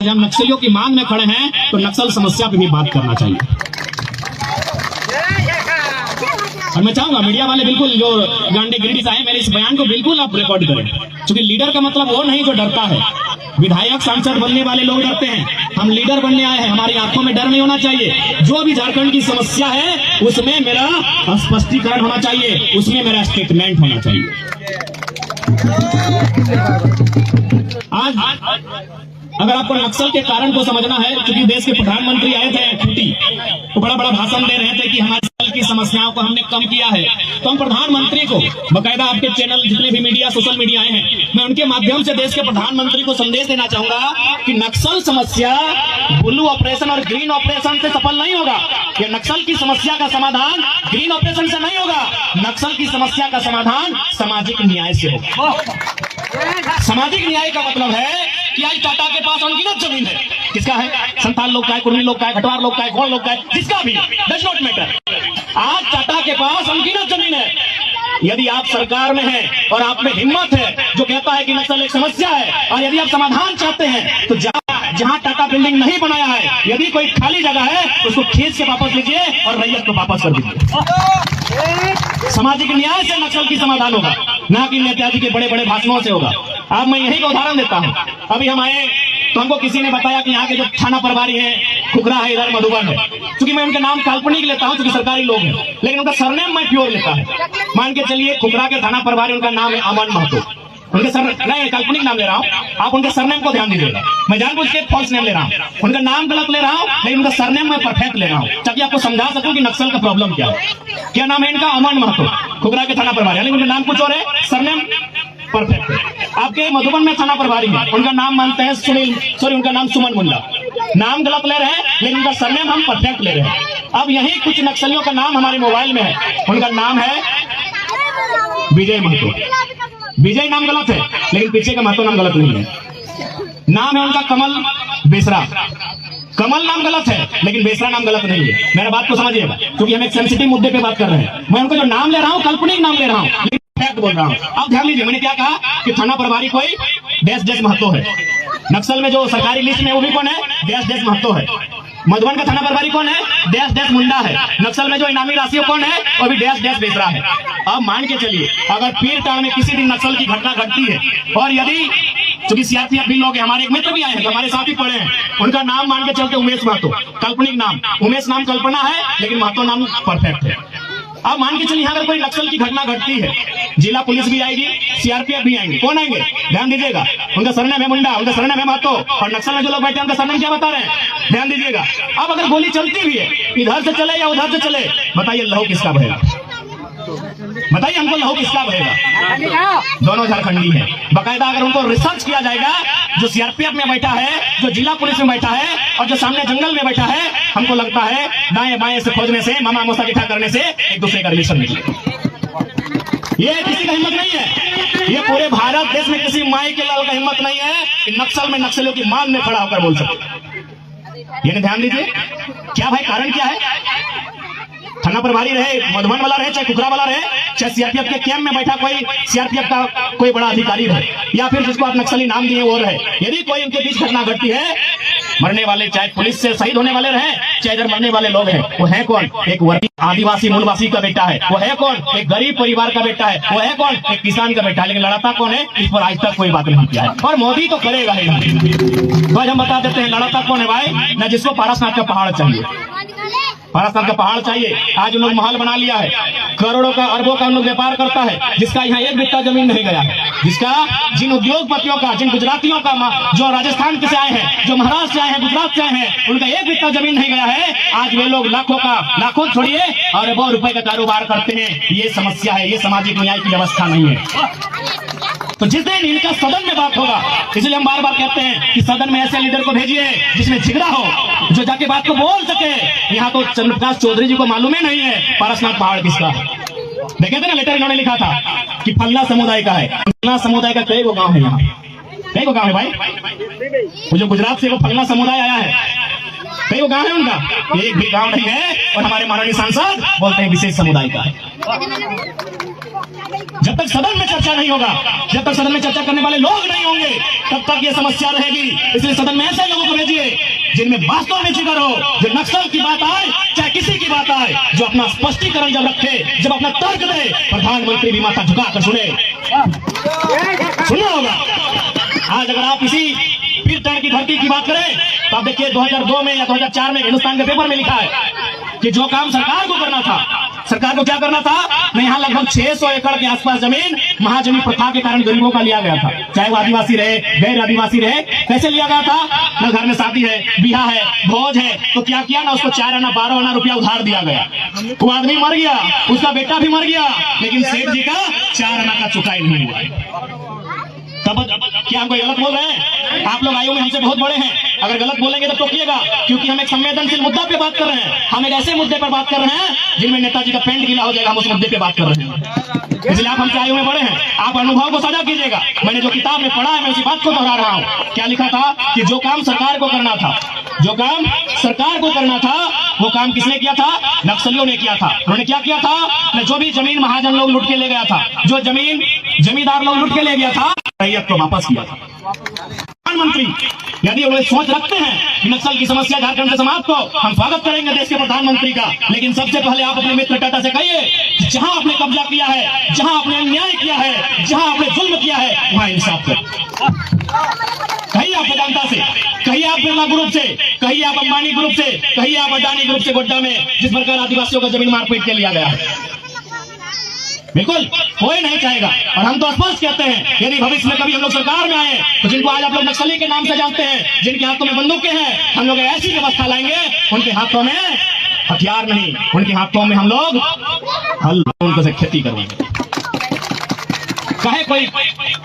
जब नक्सलियों की मांग में खड़े हैं तो नक्सल समस्या पे भी बात करना चाहिए। और मैं चाहूंगा मीडिया वाले बिल्कुल जो गांडे गिरडी आए मेरे इस बयान को बिल्कुल आप रिकॉर्ड करें, क्योंकि लीडर का मतलब वो नहीं जो डरता है। विधायक सांसद बनने वाले लोग डरते हैं, हम लीडर बनने आए हैं, हमारी आंखों में डर नहीं होना चाहिए। जो भी झारखंड की समस्या है उसमें मेरा स्पष्टीकरण होना चाहिए, उसमें मेरा स्टेटमेंट होना चाहिए। आज अगर आपको नक्सल के कारण को समझना है, क्योंकि देश के प्रधानमंत्री आए थे छुट्टी तो बड़ा बड़ा भाषण दे रहे थे कि हमारे नक्सल की समस्याओं को हमने कम किया है, तो हम प्रधानमंत्री को बकायदा आपके चैनल जितने भी मीडिया सोशल मीडिया आए हैं, मैं उनके माध्यम से देश के प्रधानमंत्री को संदेश देना चाहूंगा कि नक्सल समस्या ब्लू ऑपरेशन और ग्रीन ऑपरेशन से सफल नहीं होगा। ये नक्सल की समस्या का समाधान ग्रीन ऑपरेशन से नहीं होगा, नक्सल की समस्या का समाधान सामाजिक न्याय से होगा। सामाजिक न्याय का मतलब है कि आज टाटा के पास अनगिनत जमीन है, किसका है? संथाल लोग का है, कुर्मी लोग का है, घटवार लोग का है, गौड़ लोग का है, जिसका भी डज नॉट मैटर। आज टाटा के पास अनगिनत जमीन है। यदि आप सरकार में हैं और आप में हिम्मत है जो कहता है कि नक्सल एक समस्या है, और यदि आप समाधान चाहते हैं तो जहां टाटा बिल्डिंग नहीं बनाया है, यदि कोई खाली जगह है उसको खींच के वापस लीजिए और रैयत को वापस कर दीजिए। सामाजिक न्याय से नक्सल की समाधान होगा, ना कि नेताजी के बड़े बड़े भाषणों से होगा। अब मैं यही का उदाहरण देता हूं। अभी हम आए तो हमको किसी ने बताया कि यहाँ के जो थाना प्रभारी है खुखरा है, इधर मधुबन है। क्योंकि मैं उनके नाम काल्पनिक लेता हूं क्योंकि सरकारी लोग हैं, लेकिन उनका सरनेम मैं प्योर लेता हूं। मान के चलिए खुखरा के थाना प्रभारी, उनका नाम है अमन महतो। उनके सर नहीं, काल्पनिक नाम ले रहा हूँ, आप उनके सरनेम को ध्यान दीजिएगा। मैं जानबूझ के फॉल्स नेम ले रहा हूँ, उनका नाम गलत ले रहा हूँ, लेकिन उनका सरनेम मैं परफेक्ट ले रहा हूँ ताकि आपको समझा सकूं कि नक्सल का प्रॉब्लम क्या है। क्या नाम है इनका? अमन महतो, खुखरा के थाना प्रभारी, लेकिन उनका नाम कुछ और है, सरनेम परफेक्ट है। आपके मधुबन में थाना प्रभारी है, उनका नाम मानते हैं सुनील, सॉरी उनका नाम सुमन मुंडा। नाम गलत ले रहे हैं लेकिन उनका सरनेम हम परफेक्ट ले रहे हैं। अब यही कुछ नक्सलियों का नाम हमारे मोबाइल में है, उनका नाम है विजय महतो। विजय नाम गलत है लेकिन पीछे का महतो नाम गलत नहीं है। नाम है उनका कमल बेसरा, कमल नाम गलत है लेकिन बेसरा नाम गलत नहीं है। मेरा बात को समझिएगा, क्योंकि हम एक सेंसिटिव मुद्दे पे बात कर रहे हैं। मैं उनको जो नाम ले रहा हूँ काल्पनिक नाम ले रहा हूँ, फैक्ट बोल रहा हूँ। अब ध्यान दीजिए, मैंने क्या कहा कि थाना प्रभारी कोई डैश डैश महतो है। नक्सल में जो सरकारी लिस्ट में वो भी कौन है? डैश डैश महतो है। मधुबन का थाना प्रभारी कौन है? डैश डैश मुंडा है। नक्सल में जो इनामी राशि कौन है? वो भी डैश डैश बेसरा है। अब मान के चलिए अगर पीर टांग में किसी दिन नक्सल की घटना घटती है, और यदि क्योंकि सीआरपीएफ भी लोग हैं, हमारे एक मित्र भी आए हैं तो हमारे साथ ही पढ़े हैं, उनका नाम मान के चलते उमेश महतो, काल्पनिक नाम। उमेश नाम कल्पना है लेकिन महतो नाम परफेक्ट है। अब मान के चलिए अगर कोई नक्सल की घटना घटती है, जिला पुलिस भी आएगी, सीआरपीएफ भी आएंगे, कौन आएंगे? ध्यान दीजिएगा, उनका सरनेम है मुंडा, उनका सरनेम है महतो, और नक्सल में जो लोग बैठे हैं उनका सरनेम क्या बता रहे हैं? ध्यान दीजिएगा। अब अगर गोली चलती भी है, इधर से चले या उधर से चले, बताइए लहू किसका बहेगा? बताइए हमको लहू किसका बहेगा? दोनों झारखंडी है। बकायदा अगर उनको रिसर्च किया जाएगा, जो सीआरपीएफ में बैठा है, जो जिला पुलिस में बैठा है, और जो सामने जंगल में बैठा है, हमको लगता है दाएं बाएं से खोजने से, मामा मौसा इकट्ठा करने से एक दूसरे का रिलेशन निकले। ये किसी का हिम्मत नहीं है, ये पूरे भारत देश में किसी माई के लाल का हिम्मत नहीं है कि नक्सल में नक्सलियों की मांग में खड़ा होकर बोल सके। ये ध्यान दीजिए, क्या भाई कारण क्या है? थाना प्रभारी रहे, मधुबन वाला रहे, चाहे खुखरा वाला रहे, चाहे सीआरपीएफ के कैंप में बैठा कोई सीआरपीएफ का कोई बड़ा अधिकारी रहे, या फिर जिसको आप नक्सली नाम दिए वो रहे, यदि कोई उनके बीच घटना घटती है, मरने वाले चाहे पुलिस से शहीद होने वाले रहे, चाहे इधर मरने वाले लोग हैं, वो है कौन? एक वर्गीय आदिवासी मूलवासी का बेटा है। वो है कौन? एक गरीब परिवार का बेटा है। वो है कौन? एक किसान का बेटा है। लेकिन लड़ाता कौन है? इस पर आज तक कोई बात नहीं किया है, और मोदी तो करेगा ही नहीं। तो आज हम बता देते हैं लड़ाता कौन है भाई? न जिसको पारसनाथ का पहाड़ चाहिए, पारसनाथ का पहाड़ चाहिए, आज उन लोग महल बना लिया है, करोड़ों का अरबों का उन लोग व्यापार करता है, जिसका यहाँ एक बित्ता जमीन नहीं गया है, जिसका जिन उद्योगपतियों का, जिन गुजरातियों का, जो राजस्थान से आए हैं, जो महाराष्ट्र से आए हैं, गुजरात से आए हैं, उनका एक बित्ता जमीन नहीं गया है। आज वे लोग लाखों का, लाखों छोड़िए अरबों रुपए का कारोबार करते हैं। ये समस्या है, ये सामाजिक न्याय की व्यवस्था नहीं है। तो जिस दिन इनका सदन में बात होगा, इसलिए हम बार बार कहते हैं कि सदन में ऐसे लीडर को भेजिए जिसमें जिगरा हो, जो जाके बात को बोल सके। यहाँ तो चंद्रप्रकाश चौधरी जी को मालूम ही नहीं है पारसनाथ पहाड़ किसका है। देखे थे ना लेटर इन्होंने लिखा था कि फलना समुदाय का है। फलना समुदाय का कई गो गांव है, यहाँ कई गो गांव है भाई। वो जो गुजरात से वो फलना समुदाय आया है, कई गो गांव है उनका, एक भी गांव नहीं है। और हमारे माननीय सांसद बोलते हैं विशेष समुदाय का है। जब तक सदन में चर्चा नहीं होगा, जब तक सदन में चर्चा करने वाले लोग नहीं होंगे, तब तक ये समस्या रहेगी। इसलिए सदन में ऐसे लोगों को भेजिए जिनमें वास्तव में जिगर हो, जो नक्सल की बात आए चाहे किसी की बात आए, जो अपना स्पष्टीकरण जब रखे, जब अपना तर्क दे, प्रधानमंत्री भी माथा झुकाकर सुने। सुनना होगा। आज अगर आप इसी पीरटन की धरती की बात करें तो आप देखिए 2002 में या 2004 में हिंदुस्तान के पेपर में लिखा है कि जो काम सरकार को करना था, सरकार को क्या करना था न, यहाँ लगभग 600 एकड़ के आसपास जमीन महाजनी प्रथा के कारण गरीबों का लिया गया था, चाहे वो आदिवासी रहे गैर आदिवासी रहे। कैसे लिया गया था? न घर में शादी है, बिहा है, भोज है, तो क्या किया ना, उसको 4 आना 12 आना रुपया उधार दिया गया। वो आदमी मर गया, उसका बेटा भी मर गया, लेकिन सेठ जी का 4 आना का चुकाई नहीं हुआ। तब क्या हम कोई गलत बोल रहे हैं? आप लोग आयु में हमसे बहुत बड़े हैं, अगर गलत बोलेंगे तो टोकिएगा, क्योंकि हम एक संवेदनशील मुद्दा पे बात कर रहे हैं। हम एक ऐसे मुद्दे पर बात कर रहे हैं जिनमें नेताजी का पेंट गीला हो जाएगा, हम उस मुद्दे पे बात कर रहे हैं। इसलिए आप हमसे आयु में बड़े हैं, आप अनुभव को साझा कीजिएगा। मैंने जो किताब में पढ़ा है मैं उसी बात को दोहरा रहा हूँ। क्या लिखा था कि जो काम सरकार को करना था, जो काम सरकार को करना था, वो काम किसने किया था? नक्सलियों ने किया था। उन्होंने क्या किया था? जो भी जमीन महाजन लोग लूट के ले गया था, जो जमीन जमींदार लोग लूट के ले गया था, रैयत को वापस किया था। प्रधानमंत्री यदि वो सोच रखते हैं कि नक्सल की समस्या झारखंड से समाप्त हो, हम स्वागत करेंगे देश के प्रधानमंत्री का, लेकिन सबसे पहले आप अपने मित्र टाटा से कहिए जहां आपने कब्जा किया है, जहां आपने अन्याय किया है, जहां आपने जुल्म किया है, वहां इंसाफ करें। कहिए आप वेदांता से, कहिए आप बिरला ग्रुप से, कहिए आप अंबानी ग्रुप से, कहिए आप अडानी ग्रुप से गोड्डा में जिस प्रकार आदिवासियों का जमीन मारपीट के लिया गया है। बिल्कुल कोई नहीं चाहेगा। और हम तो स्पष्ट कहते हैं यदि भविष्य में कभी हम लोग सरकार में आए तो जिनको आज आप लोग नक्सली के नाम से जानते हैं, जिनके हाथों में बंदूकें हैं, हम लोग ऐसी व्यवस्था लाएंगे उनके हाथों में हथियार नहीं, उनके हाथों में हम लोग हल, उनको से खेती करवाएंगे। कहे कोई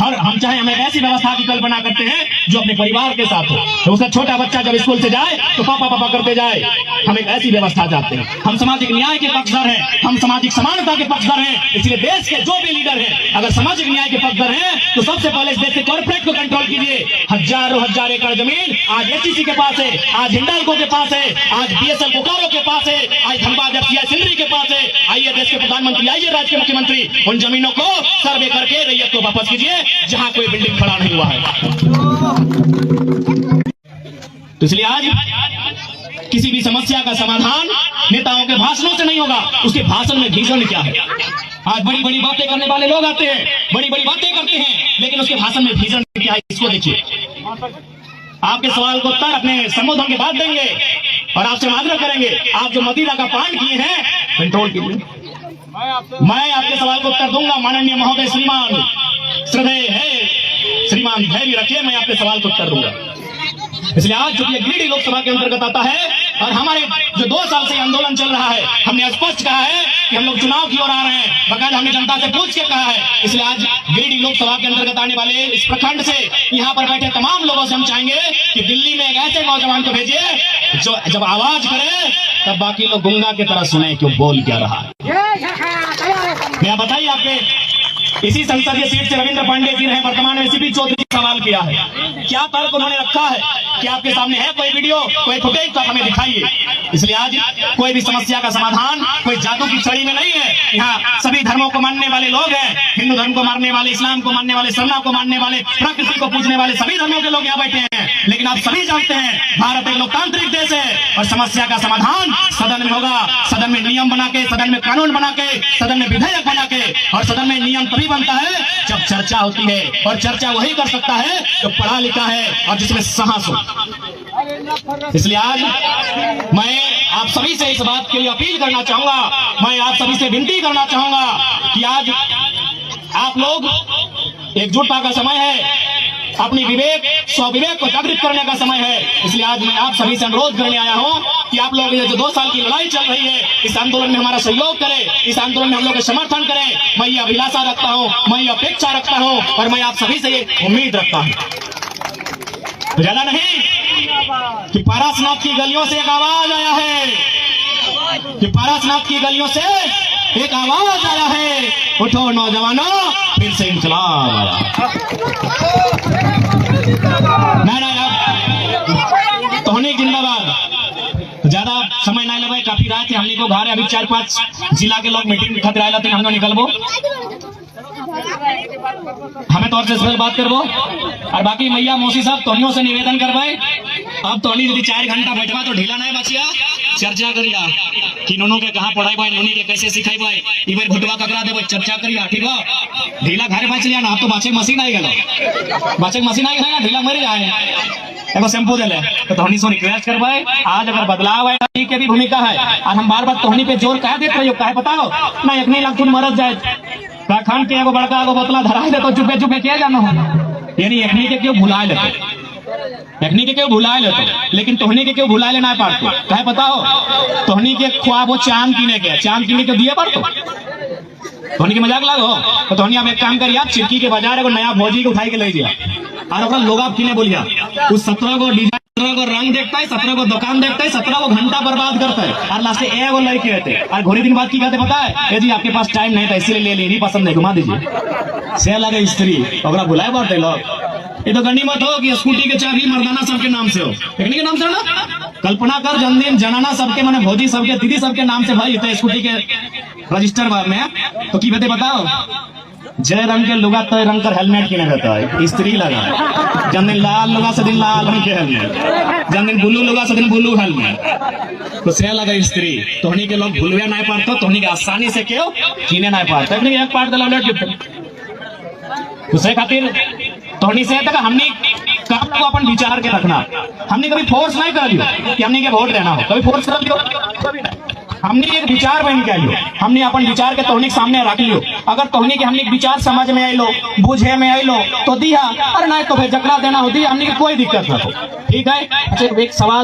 हम चाहे हम एक ऐसी व्यवस्था की कल्पना करते हैं जो अपने परिवार के साथ हो, तो उसका छोटा बच्चा जब स्कूल से जाए तो पापा पापा करते जाए। हम एक ऐसी व्यवस्था चाहते हैं। हम सामाजिक न्याय के पक्षधर हैं, हम सामाजिक समानता के पक्षधर हैं। इसलिए देश के जो भी लीडर हैं अगर सामाजिक न्याय के पक्षधर हैं तो सबसे पहले इस देश के कॉर्पोरेट को कंट्रोल कीजिए। हजारों हजार एकड़ जमीन आज एचईसी के पास है, आज हिंडाल्को के पास है, आज बीएसएल बोकारो के पास है, आज धनबाद एफसीआई सिंदरी के पास है। आइए देश के प्रधानमंत्री, आइए राज्य के मुख्यमंत्री, उन जमीनों को सर्वे करके रैयत को वापस कीजिए जहां कोई बिल्डिंग खड़ा नहीं हुआ है। तो इसलिए आज किसी भी समस्या का समाधान नेताओं के भाषणों से नहीं होगा, उसके भाषण में भीषण क्या है। आज बड़ी बड़ी बातें करने वाले लोग आते हैं, बड़ी बड़ी बातें करते हैं, लेकिन उसके भाषण में भीषण क्या है इसको देखिए। आपके सवाल को उत्तर अपने संबोधन के बाद देंगे और आपसे आग्रह करेंगे आप जो मदिरा का पान किए हैं कंट्रोल कीजिए। मैं आपके सवाल को उत्तर दूंगा। माननीय महोदय श्रीमान श्रद्धेय है, श्रीमान धैर्य रखिए, मैं आपके सवाल को उत्तर दूंगा। इसलिए आज चूंकि गिरिडीह लोकसभा के अंतर्गत आता है और हमारे जो 2 साल से आंदोलन चल रहा है, हमने स्पष्ट कहा है कि हम लोग चुनाव की ओर आ रहे हैं, बकायदा हमने जनता से पूछ के कहा है। इसलिए आज गिरिडीह लोकसभा के अंतर्गत आने वाले इस प्रखंड से, यहाँ पर बैठे तमाम लोगों से हम चाहेंगे कि दिल्ली में एक ऐसे नौजवान को भेजिए जो जब आवाज करे तब बाकी लोग गुंगा की तरह सुने कि वो बोल क्या रहा है। मैं बताइए, आपके इसी संसदीय सीट से रविंद्र पांडे जी रहे, वर्तमान में सीपी चौधरी सवाल किया है, क्या तर्क उन्होंने रखा है? क्या आपके सामने है कोई वीडियो, कोई फुटेज? तो आप हमें दिखाइए। इसलिए आज कोई भी समस्या का समाधान कोई जादू की छड़ी में नहीं है। यहाँ सभी धर्मों को मानने वाले लोग हैं, हिंदू धर्म को मानने वाले, इस्लाम को मानने वाले, सरना को मानने वाले, प्रकृति को पूजने वाले सभी धर्मों के लोग यहाँ बैठे हैं। लेकिन आप सभी जानते हैं भारत एक लोकतांत्रिक देश है और समस्या का समाधान सदन में होगा। सदन में नियम बना के, सदन में कानून बना के, सदन में विधेयक बना के, और सदन में नियम तभी बनता है जब चर्चा होती है, और चर्चा वही कर सकता है जो पढ़ा लिखा है और जिसमें साहस हो। इसलिए आज मैं आप सभी से इस बात के लिए अपील करना चाहूंगा, मैं आप सभी से विनती करना चाहूंगा कि आज आप लोग एकजुटता का समय है, अपनी विवेक स्वविवेक को जागृत करने का समय है। इसलिए आज मैं आप सभी से अनुरोध करने आया हूं कि आप लोग ये जो 2 साल की लड़ाई चल रही है, इस आंदोलन में हमारा सहयोग करें, इस आंदोलन में हम लोग का समर्थन करें। मैं ये अभिलाषा रखता हूं, मैं ये अपेक्षा रखता हूं और मैं आप सभी से ये उम्मीद रखता हूं। तो ज्यादा नहीं कि पारसनाथ की गलियों से एक आवाज आया है, कि पारसनाथ की गलियों से एक आवाज आया है, उठो नौजवानों फिर से इंकलाब आया। तोहनी जिंदाबाद। ज्यादा समय ना लगे, काफी रात है, हमने को घर अभी 4-5 जिला के लोग मीटिंग खातिर आए थे, हम लोग निकलबो। हमें तौर से स्पेशल बात करबो। और बाकी मैया मौसी साहब तोनियों से निवेदन करवाए, अब तोनी यदि 4 घंटा बैठवा तो ढीला नहीं बचिया, चर्चा करिया कि नोनो के कहाँ पढ़ाई भाई, नोनी के कैसे सिखाई भाई, ई बार भटवा ककरा देबो, चर्चा करिया, ठीक है। ढीला घर बच लिया ना, अब तो बाचे मशीन आई गेलो, बाचे मशीन आई गया ना, ढीला मर जाए। एगो शैम्पू दे ले तो तोहनी से रिक्वेस्ट करवाए, आज अगर बदलाव है तोहनी के भी भूमिका है। और हम बार बार तोहनी पे जोर कह देते रहियो, काहे बताओ ना, एक नहीं लाख तुम मरत जाए खान के एगो बड़का एगो बोतला धरा दे तो चुपे चुपे किया जाना हो, यानी एकनी के क्यों भुला लेते, एकनी के क्यों भुला लेते, लेकिन तोहनी के क्यों भुला लेना पारतो, काहे बताओ। तोहनी के ख्वाब वो चांद कीने के दिए पारतो, तोहनी के मजाक लागो। तो तोहनी अब एक काम करिए, चिरकी के बाजार एगो नया भौजी के उठाई के ले दिया, और ओकरा लोग आप किने बोलिया, उस 17 गो डिजाइन, 17 गो रंग देखता है, 17 गो दुकान देखता है, 17 गो घंटा बर्बाद करता है, और लास्ट एगो लड़के रहते, और घोड़ी दिन बाद की कहते पता है, जी आपके पास टाइम नहीं था इसलिए ले ली, नहीं पसंद नहीं, घुमा दीजिए। से लगे स्त्री ओकरा बुलाए बाटे लोग। ये तो गनीमत हो कि स्कूटी के चाबी मर्दाना सबके नाम से हो, टेक्निक के नाम से ना, कल्पना कर जन्मदिन जनाना सबके, मैंने भौजी सबके, दीदी सबके नाम से भाई तो स्कूटी के रजिस्टर में, तो की कहते बताओ, जय रंग के लुगा तय रंग कर हेलमेट किने रहता है, स्त्री लगा जन्मदिन लाल लुगा से दिन लाल रंग के हेलमेट, जन्मदिन ब्लू लुगा से दिन ब्लू हेलमेट, तो से लगा स्त्री। तोहनी के लोग भूलवे नहीं पारतो, तोहनी के आसानी से क्यों किने नहीं पारतो, एक पार्ट दला उसे खातिर तोहनी से तक हमने काम को अपन विचार के रखना, हमने कभी फोर्स नहीं कर लियो कि हमने के वोट देना हो, कभी फोर्स कर लियो कभी नहीं, हमने एक विचार बन के आइलो, हमने अपन विचार के तोहनी के सामने रख लियो, अगर तोहनी के हमने विचार समझ में आइलो, बुझे में आइलो तो दिया, और नहीं तो फिर जकरा देना होती, हमने की कोई दिक्कत ना हो, ठीक है। अच्छा एक सवाल